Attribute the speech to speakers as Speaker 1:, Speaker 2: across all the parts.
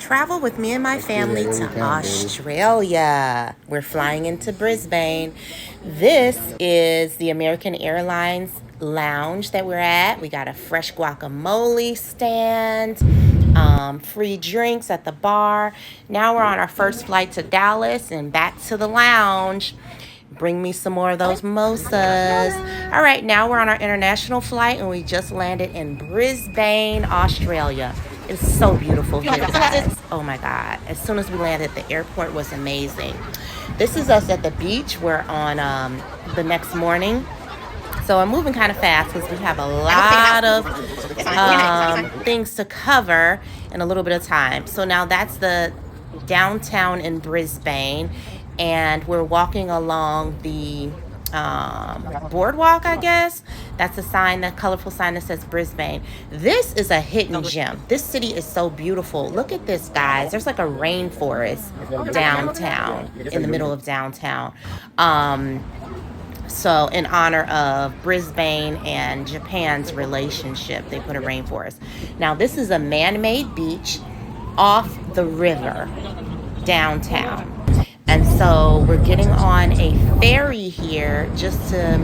Speaker 1: Travel with me and my family to Australia. We're flying into Brisbane. This is the American Airlines lounge that we're at. We got a fresh guacamole stand, free drinks at the bar. Now we're on our first flight to Dallas and back to the lounge. Bring me some more of those mimosas. All right, now we're on our international flight and we just landed in Brisbane, Australia. It's so beautiful here, guys. Oh my God. As soon as we landed, the airport was amazing. This is us at the beach. We're on the next morning. So I'm moving kind of fast because we have a lot of things to cover in a little bit of time. So now that's the downtown in Brisbane, and we're walking along the boardwalk, I guess. That's a sign, that colorful sign that says Brisbane. This is a hidden gem. This city is so beautiful. Look at this, guys. There's like a rainforest downtown, in the middle of downtown. So in honor of Brisbane and Japan's relationship, they put a rainforest. Now this is a man-made beach off the river downtown. And so we're getting on a ferry here just to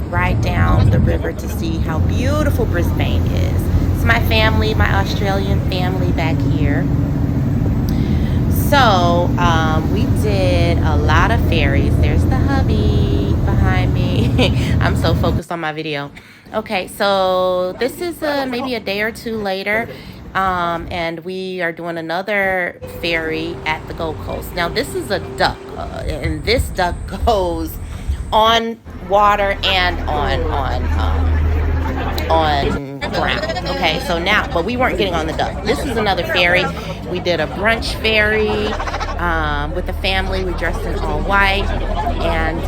Speaker 1: ride down the river to see how beautiful Brisbane is. It's my family, my Australian family back here. So we did a lot of ferries. There's the hubby behind me. I'm so focused on my video. Okay, so this is maybe a day or two later. And we are doing another ferry at the Gold Coast. Now this is a duck, and this duck goes on water and on ground. Okay, so now, but we weren't getting on the duck. This is another ferry. We did a brunch ferry with the family. We dressed in all white, and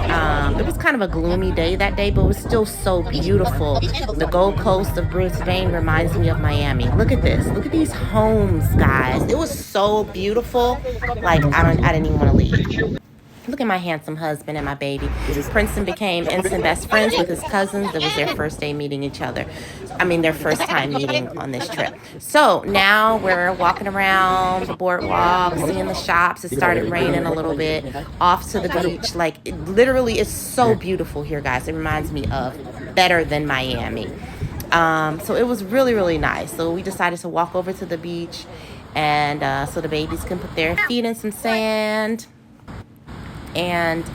Speaker 1: it was kind of a gloomy day that day, but it was still so beautiful. The Gold Coast of Brisbane reminds me of Miami. Look at this. Look at these homes, guys. It was so beautiful. Like I didn't even want to leave. Look at my handsome husband and my baby. Princeton became instant best friends with his cousins. It was their first day meeting each other. I mean, their first time meeting on this trip. So now we're walking around the boardwalk, seeing the shops. It started raining a little bit. Off to the beach. Like, it literally is so beautiful here, guys. It reminds me of better than Miami. So it was really, really nice. So we decided to walk over to the beach, and so the babies can put their feet in some sand. And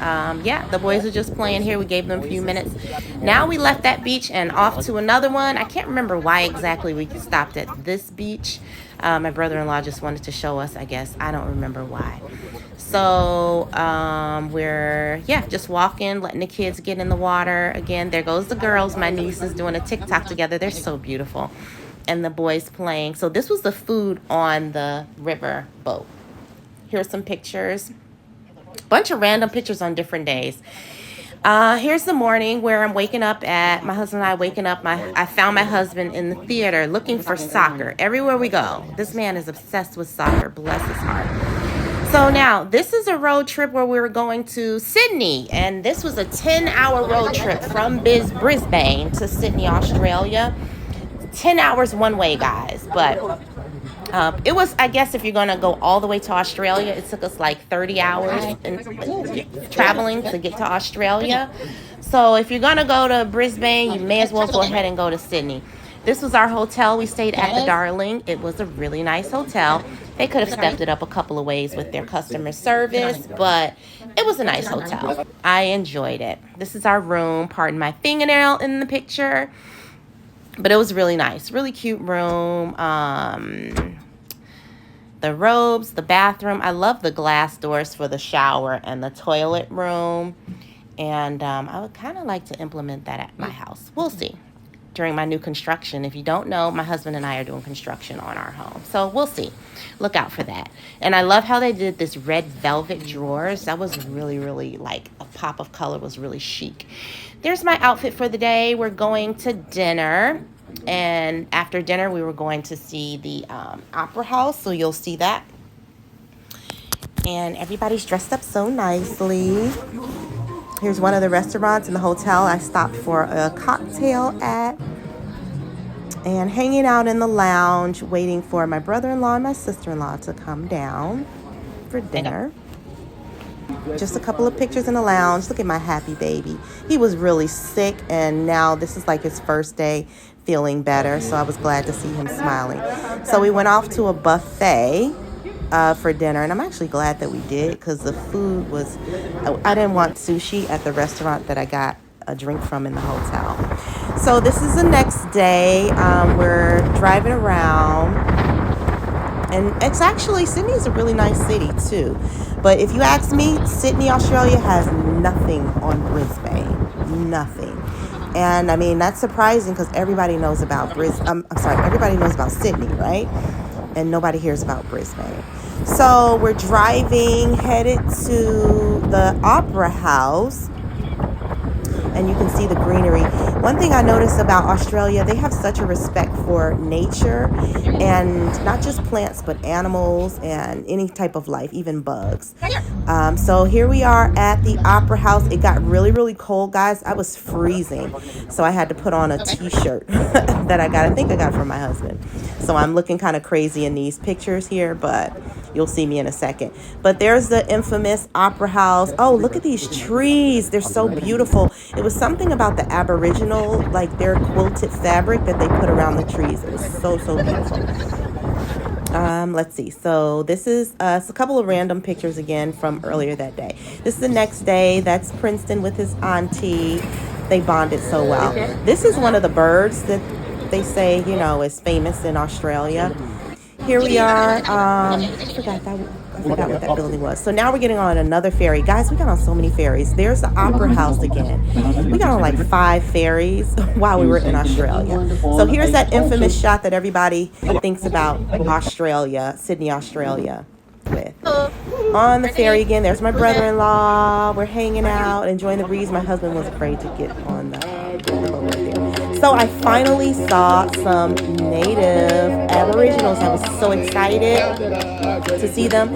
Speaker 1: yeah, the boys are just playing here. We gave them a few minutes. Now we left that beach and off to another one. I can't remember why exactly we stopped at this beach. My brother-in-law just wanted to show us, I guess. I don't remember why. So we're, yeah, just walking, letting the kids get in the water. Again, there goes the girls. My niece is doing a TikTok together. They're so beautiful. And the boys playing. So this was the food on the river boat. Here's some pictures. Bunch of random pictures on different days. Here's the morning where I'm waking up at, my husband and I waking up. I found my husband in the theater looking for soccer. Everywhere we go, this man is obsessed with soccer, bless his heart. So now, this is a road trip where we were going to Sydney, and this was a 10-hour road trip from Brisbane to Sydney, Australia. 10 hours one way, guys, but it was, I guess, if you're going to go all the way to Australia, it took us like 30 hours traveling to get to Australia. So if you're going to go to Brisbane, you may as well go ahead and go to Sydney. This was our hotel. We stayed at the Darling. It was a really nice hotel. They could have stepped it up a couple of ways with their customer service, but it was a nice hotel. I enjoyed it. This is our room. Pardon my fingernail in the picture. But it was really nice. Really cute room. The robes, the bathroom. I love the glass doors for the shower and the toilet room. And I would kind of like to implement that at my house. We'll see. During my new construction. If you don't know, my husband and I are doing construction on our home. So we'll see. Look out for that. And I love how they did this red velvet drawers. That was really, really, like, a pop of color. Was really chic. There's my outfit for the day. We're going to dinner. And after dinner, we were going to see the Opera House. So you'll see that. And everybody's dressed up so nicely. Here's one of the restaurants in the hotel I stopped for a cocktail at. and hanging out in the lounge, waiting for my brother-in-law and my sister-in-law to come down for dinner. Just a couple of pictures in the lounge. Look at my happy baby. He was really sick, and now this is like his first day feeling better, so I was glad to see him smiling. So we went off to a buffet for dinner, and I'm actually glad that we did, because the food was, I didn't want sushi at the restaurant that I got a drink from in the hotel. So this is the next day. We're driving around, and it's actually, Sydney's a really nice city too. But if you ask me, Sydney, Australia has nothing on Brisbane. Nothing. And I mean, that's surprising, because everybody knows about everybody knows about Sydney, right? And nobody hears about Brisbane. So we're driving, headed to the Opera House, and you can see the greenery. One thing I noticed about Australia, they have such a respect for nature, and not just plants, but animals and any type of life, even bugs. So here we are at the Opera House. It got really, really cold, guys. I was freezing, so I had to put on a t-shirt that I think I got from my husband. So I'm looking kind of crazy in these pictures here, but you'll see me in a second. But there's the infamous Opera House. Oh, look at these trees. They're so beautiful. It was something about the Aboriginal, like their quilted fabric that they put around the trees. It was so, so beautiful. Let's see. So this is it's a couple of random pictures again from earlier that day. This is the next day. That's Princeton with his auntie. They bonded so well. This is one of the birds that they say, you know, is famous in Australia. Here we are. I forgot what that building was. So now we're getting on another ferry. Guys, we got on so many ferries. There's the Opera House again. We got on like 5 ferries while we were in Australia. So here's that infamous shot that everybody thinks about Australia, Sydney, Australia with. On the ferry again, there's my brother-in-law. We're hanging out, enjoying the breeze. My husband was afraid to get on the boat right there. So I finally saw some native Aboriginals. I was so excited to see them.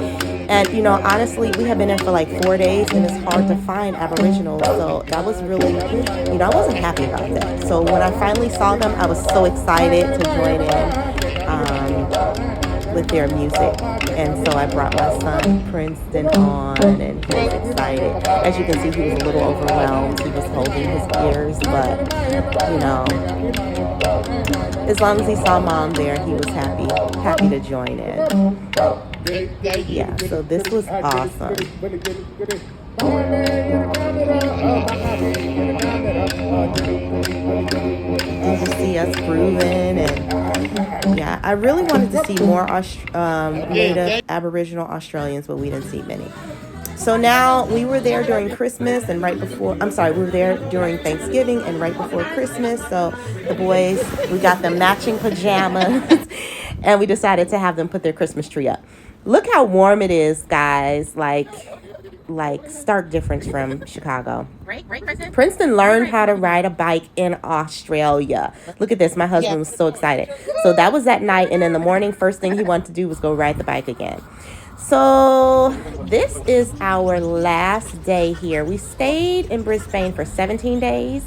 Speaker 1: And, you know, honestly, we have been in for like 4 days, and it's hard to find Aboriginals. So that was really, you know, I wasn't happy about that. So when I finally saw them, I was so excited to join in with their music. And so I brought my son Princeton on, and he was excited. As you can see, he was a little overwhelmed. He was holding his ears, but, you know, as long as he saw Mom there, he was happy to join in. Yeah, so this was awesome. Did you see us grooving? And yeah, I really wanted to see more native Aboriginal Australians, but we didn't see many. So now we were there during Christmas and we were there during Thanksgiving and right before Christmas. So the boys, we got them matching pajamas and we decided to have them put their Christmas tree up. Look how warm it is, guys. Like stark difference from Chicago. Princeton learned how to ride a bike in Australia. Look at this. My husband was so excited. So that was that night. And in the morning, first thing he wanted to do was go ride the bike again. So this is our last day here. We stayed in Brisbane for 17 days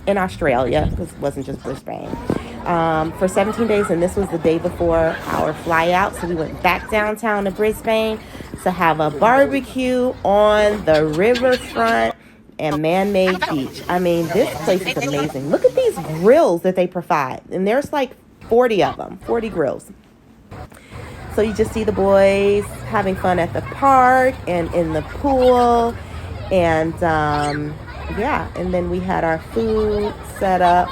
Speaker 1: in Australia, because it wasn't just Brisbane, for 17 days. And this was the day before our fly out. So we went back downtown to Brisbane to have a barbecue on the riverfront and man-made beach. I mean, this place is amazing. Look at these grills that they provide. And there's like 40 of them, 40 grills. So you just see the boys having fun at the park and in the pool. And yeah, and then we had our food set up.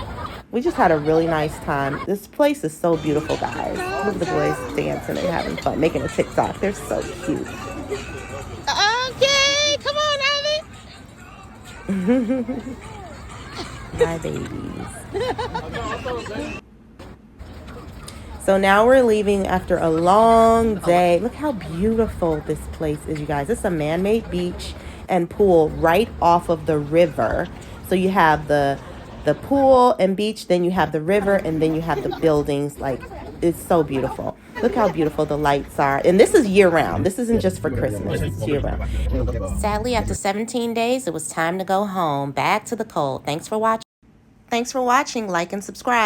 Speaker 1: We just had a really nice time. This place is so beautiful, guys. Look at the boys dancing and having fun, making a TikTok. They're so cute.
Speaker 2: Okay, come on, Abby.
Speaker 1: My babies. So now we're leaving after a long day. Look how beautiful this place is, you guys. It's a man-made beach and pool right off of the river. So you have the pool and beach, then you have the river, and then you have the buildings. Like, it's so beautiful. Look how beautiful the lights are. And this is year-round. This isn't just for Christmas. It's year-round. Sadly, after 17 days, it was time to go home. Back to the cold. Thanks for watching. Like and subscribe.